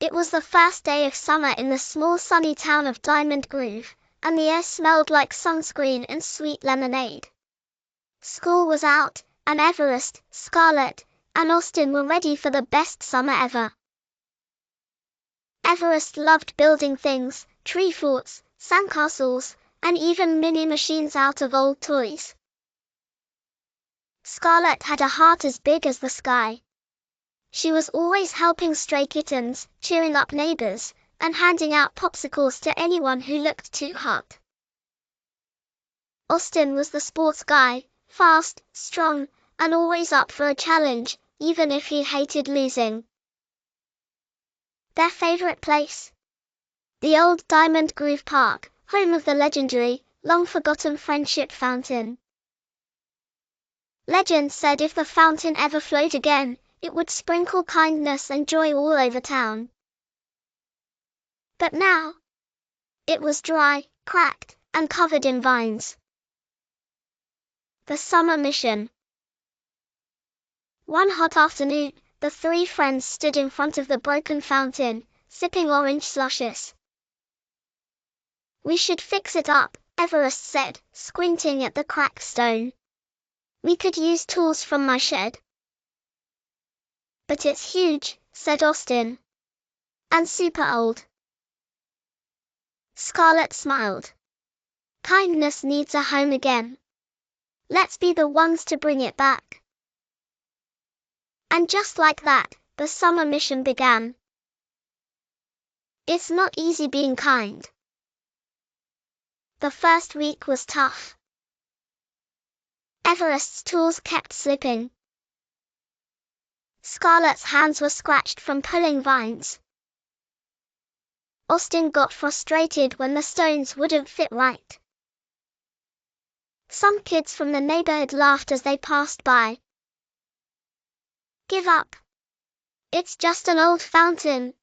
It was the first day of summer in the small sunny town of Diamond Grove, and the air smelled like sunscreen and sweet lemonade. School was out, and Everest, Scarlett, and Austin were ready for the best summer ever. Everest loved building things, tree forts, sandcastles, and even mini machines out of old toys. Scarlett had a heart as big as the sky. She was always helping stray kittens, cheering up neighbors, and handing out popsicles to anyone who looked too hot. Austin was the sports guy, fast, strong, and always up for a challenge, even if he hated losing. Their favorite place? The old Diamond Grove Park, home of the legendary, long-forgotten friendship fountain. Legend said if the fountain ever flowed again, it would sprinkle kindness and joy all over town. But now, it was dry, cracked, and covered in vines. The summer mission. One hot afternoon, the three friends stood in front of the broken fountain, sipping orange slushes. "We should fix it up," Everest said, squinting at the cracked stone. "We could use tools from my shed." "But it's huge," said Austin. "And super old." Scarlett smiled. "Kindness needs a home again. Let's be the ones to bring it back." And just like that, the summer mission began. It's not easy being kind. The first week was tough. Everest's tools kept slipping. Scarlett's hands were scratched from pulling vines. Austin got frustrated when the stones wouldn't fit right. Some kids from the neighborhood laughed as they passed by. "Give up. It's just an old fountain.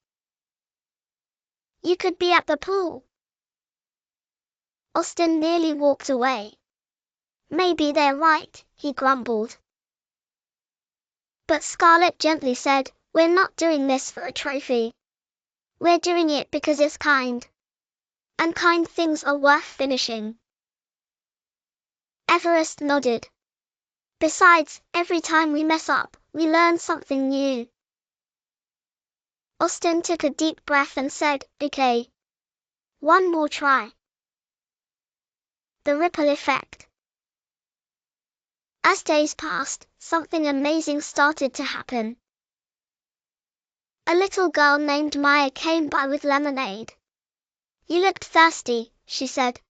You could be at the pool." Austin nearly walked away. "Maybe they're right," he grumbled. But Scarlett gently said, "We're not doing this for a trophy. We're doing it because it's kind. And kind things are worth finishing." Everest nodded. "Besides, every time we mess up, we learn something new." Austin took a deep breath and said, "Okay. One more try." The ripple effect. As days passed, something amazing started to happen. A little girl named Maya came by with lemonade. "You looked thirsty," she said.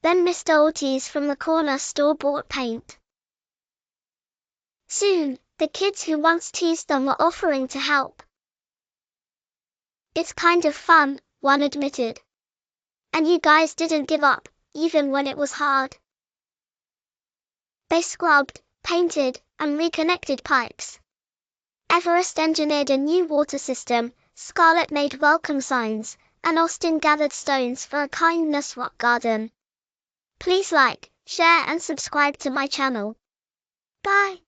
Then Mr. Ortiz from the corner store bought paint. Soon, the kids who once teased them were offering to help. "It's kind of fun," one admitted. "And you guys didn't give up, even when it was hard." They scrubbed, painted, and reconnected pipes. Everest engineered a new water system, Scarlett made welcome signs, and Austin gathered stones for a kindness rock garden. Please like, share and subscribe to my channel. Bye!